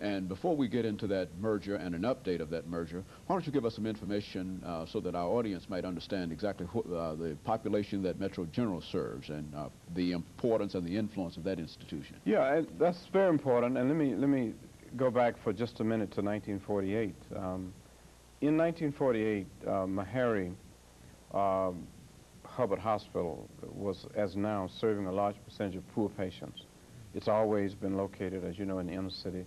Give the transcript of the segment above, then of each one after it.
And before we get into that merger and an update of that merger, why don't you give us some information so that our audience might understand exactly the population that Metro General serves and the importance and the influence of that institution. Yeah, and that's very important. And let me go back for just a minute to 1948. In 1948, Meharry Hubbard Hospital was, as now, serving a large percentage of poor patients. It's always been located, as you know, in the inner city.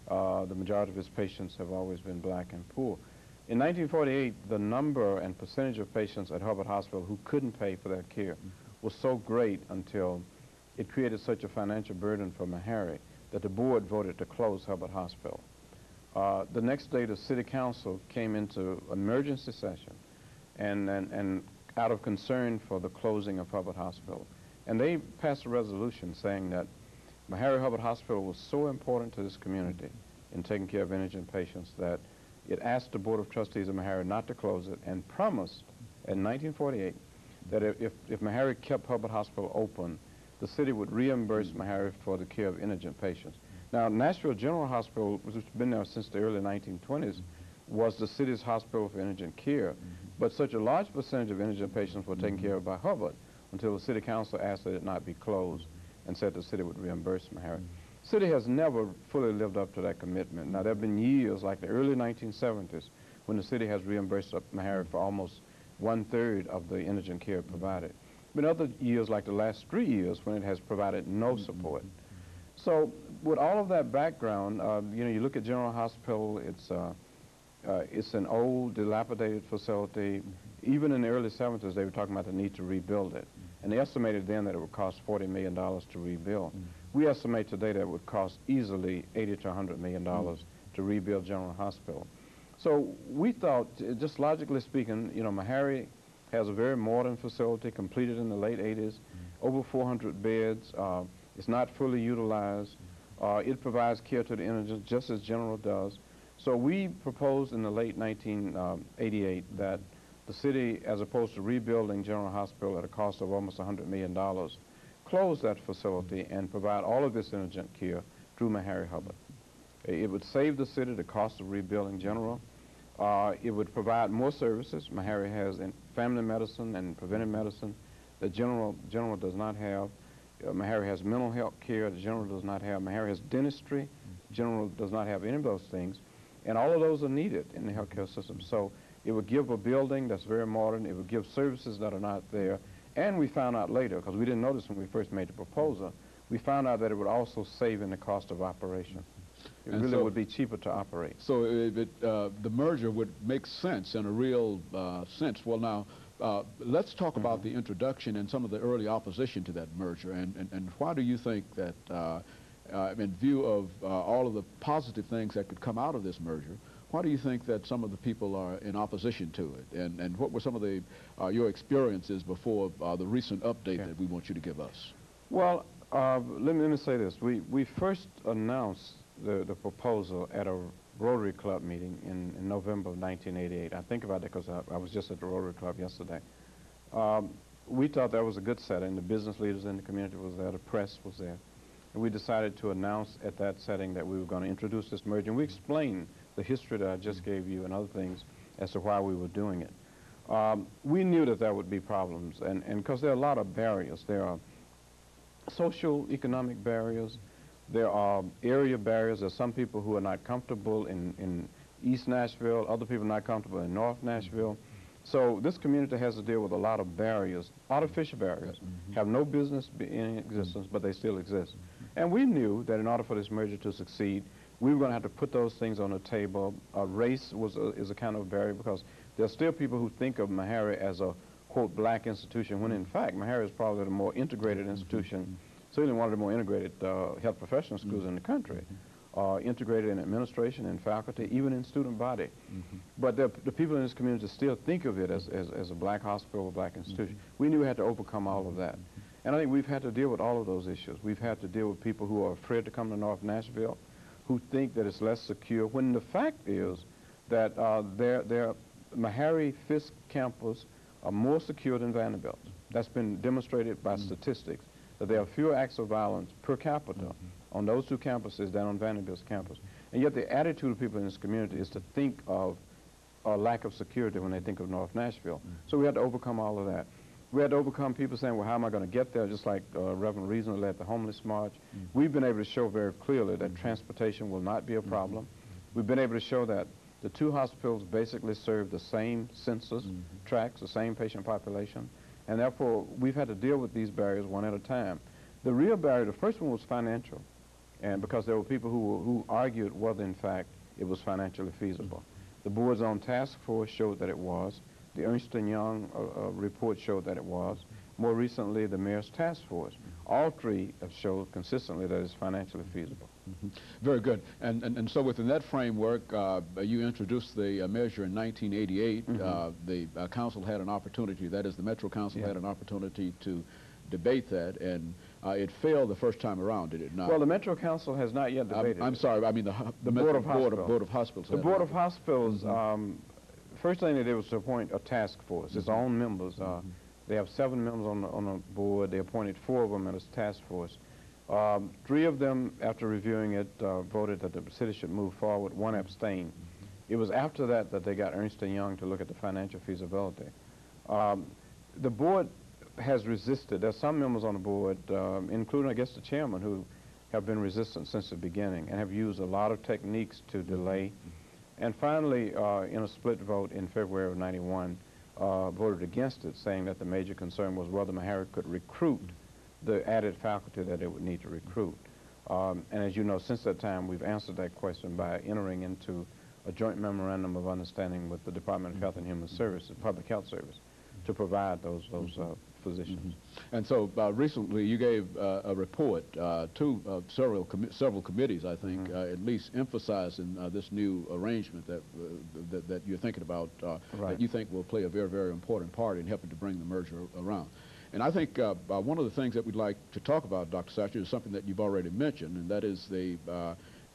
The majority of its patients have always been black and poor. In 1948, the number and percentage of patients at Hubbard Hospital who couldn't pay for their care was so great until it created such a financial burden for Meharry that the board voted to close Hubbard Hospital. The next day, the city council came into emergency session and out of concern for the closing of Hubbard Hospital. And they passed a resolution saying that Meharry Hubbard Hospital was so important to this community in taking care of indigent patients that it asked the Board of Trustees of Meharry not to close it and promised in 1948 that if Meharry kept Hubbard Hospital open, the city would reimburse Meharry for the care of indigent patients. Now, Nashville General Hospital, which has been there since the early 1920s, was the city's hospital for indigent care, but such a large percentage of indigent patients were taken care of by Hubbard until the city council asked that it not be closed and said the city would reimburse Meharry. The city has never fully lived up to that commitment. Now, there have been years, like the early 1970s, when the city has reimbursed Meharry for almost 1/3 of the indigent care provided. But other years, like the last 3 years, when it has provided no support. So, with all of that background, you know, you look at General Hospital, it's an old, dilapidated facility. Even in the early 70s, they were talking about the need to rebuild it. And they estimated then that it would cost $40 million to rebuild. We estimate today that it would cost easily $80 to $100 million to rebuild General Hospital. So we thought, just logically speaking, you know, Meharry has a very modern facility completed in the late 80s, over 400 beds. It's not fully utilized. It provides care to the indigents just as General does. So we proposed in the late 1988 that the city, as opposed to rebuilding General Hospital at a cost of almost $100 million, close that facility and provide all of this indigent care through Meharry Hubbard. It would save the city the cost of rebuilding General. It would provide more services. Meharry has family medicine and preventive medicine that General does not have. Meharry has mental health care that General does not have. Meharry has dentistry. General does not have any of those things. And all of those are needed in the healthcare system. So it would give a building that's very modern. It would give services that are not there. And we found out later, because we didn't notice when we first made the proposal, we found out that it would also save in the cost of operation. It really would be cheaper to operate. So the merger would make sense in a real sense. Well, now, let's talk about the introduction and some of the early opposition to that merger. And why do you think that, in view of all of the positive things that could come out of this merger, why do you think that some of the people are in opposition to it? And what were some of the your experiences before the recent update that we want you to give us? Well, let me say this. We first announced the proposal at a Rotary Club meeting in November of 1988. I think about that because I was just at the Rotary Club yesterday. We thought that was a good setting. The business leaders in the community was there. The press was there. And we decided to announce at that setting that we were going to introduce this merger. And we explained the history that I just gave you and other things as to why we were doing it. We knew that there would be problems, and because there are a lot of barriers. There are social, economic barriers. There are area barriers. There are some people who are not comfortable in East Nashville, other people not comfortable in North Nashville. So this community has to deal with a lot of barriers, artificial barriers, have no business in existence, but they still exist. And we knew that in order for this merger to succeed, we were going to have to put those things on the table. Race is a kind of barrier because there are still people who think of Meharry as a, quote, black institution, when in fact Meharry is probably the more integrated institution, certainly one of the more integrated health professional schools in the country, integrated in administration and faculty, even in student body. But the people in this community still think of it as a black hospital, a black institution. We knew we had to overcome all of that. And I think we've had to deal with all of those issues. We've had to deal with people who are afraid to come to North Nashville, who think that it's less secure, when the fact is that their Meharry Fisk campus are more secure than Vanderbilt. That's been demonstrated by statistics, that there are fewer acts of violence per capita on those two campuses than on Vanderbilt's campus. And yet the attitude of people in this community is to think of a lack of security when they think of North Nashville. So we had to overcome all of that. We had to overcome people saying, well, how am I going to get there? Just like Reverend Reasoner led the homeless march. We've been able to show very clearly that transportation will not be a problem. We've been able to show that the two hospitals basically serve the same census tracts, the same patient population, and therefore we've had to deal with these barriers one at a time. The real barrier, the first one was financial, and because there were people who argued whether in fact it was financially feasible. The board's own task force showed that it was. The Ernst & Young report showed that it was. More recently, the mayor's task force. All three have showed consistently that it's financially feasible. Very good. And so within that framework, you introduced the measure in 1988. The council had an opportunity, that is the Metro Council had an opportunity to debate that, and it failed the first time around, did it not? Well, the Metro Council has not yet debated I'm sorry, I mean the Board of Hospitals. Board of Hospitals. The Board of Hospitals, first thing they did was to appoint a task force, its own members. They have 7 members on the board. They appointed 4 of them as task force. 3 of them, after reviewing it, voted that the city should move forward. 1 abstained. It was after that that they got Ernst & Young to look at the financial feasibility. The board has resisted. There's some members on the board, including, I guess, the chairman, who have been resistant since the beginning and have used a lot of techniques to delay. And finally, in a split vote in February of '91, voted against it, saying that the major concern was whether Meharry could recruit the added faculty that it would need to recruit. And as you know, since that time, we've answered that question by entering into a joint memorandum of understanding with the Department of Health and Human Services, Public Health Service, to provide those physicians. And so recently you gave a report to several committees, I think, at least emphasizing this new arrangement that you're thinking about, that you think will play a very, very important part in helping to bring the merger around. And I think one of the things that we'd like to talk about, Dr. Satcher, is something that you've already mentioned, and that is the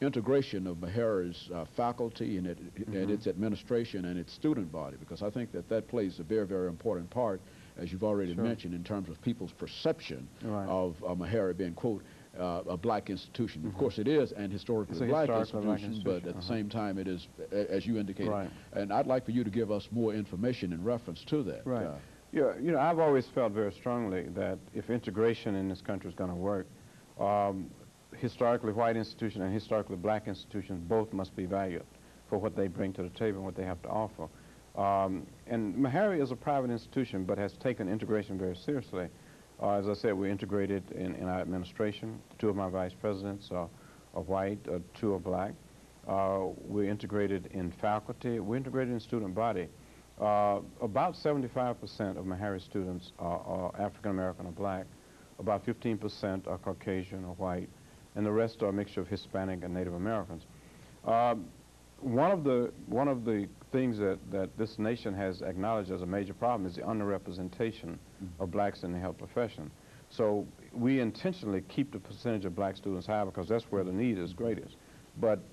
integration of Meharry's faculty and its administration and its student body, because I think that plays a very, very important part, as you've already mentioned, in terms of people's perception of Meharry being, quote, a black institution. Of course it is an historically black institution, but at the same time it is, as you indicated. And I'd like for you to give us more information in reference to that. Yeah, you know, I've always felt very strongly that if integration in this country is going to work, historically white institutions and historically black institutions both must be valued for what they bring to the table and what they have to offer. And Meharry is a private institution but has taken integration very seriously. As I said, we're integrated in our administration. 2 of my vice presidents are white, 2 are black. We're integrated in faculty. We're integrated in student body. About 75% of Meharry students are African American or black. About 15% are Caucasian or white, and the rest are a mixture of Hispanic and Native Americans. One of the things that this nation has acknowledged as a major problem is the underrepresentation of blacks in the health profession. So we intentionally keep the percentage of black students high because that's where the need is greatest. But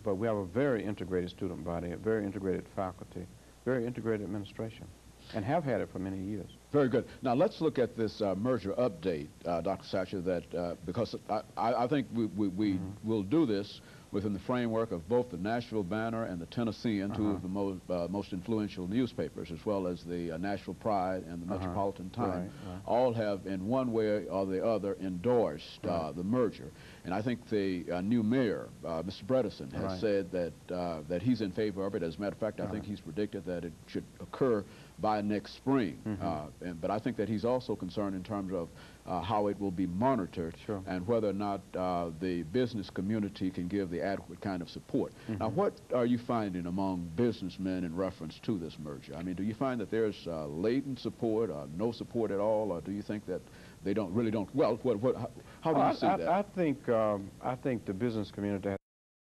we have a very integrated student body, a very integrated faculty, very integrated administration, and have had it for many years. Very good. Now let's look at this merger update, Dr. Satcher, that because I think we will do this within the framework of both the Nashville Banner and the Tennessean, 2 of the most influential newspapers, as well as the Nashville Pride and the Metropolitan Times, all have in one way or the other endorsed the merger. And I think the new mayor, Mr. Bredesen, has said that he's in favor of it. As a matter of fact, I think he's predicted that it should occur by next spring. But I think that he's also concerned in terms of how it will be monitored and whether or not the business community can give the adequate kind of support. Now, what are you finding among businessmen in reference to this merger? I mean, do you find that there's latent support or no support at all, or do you think that they really don't? Well, how do you see that? I think the business community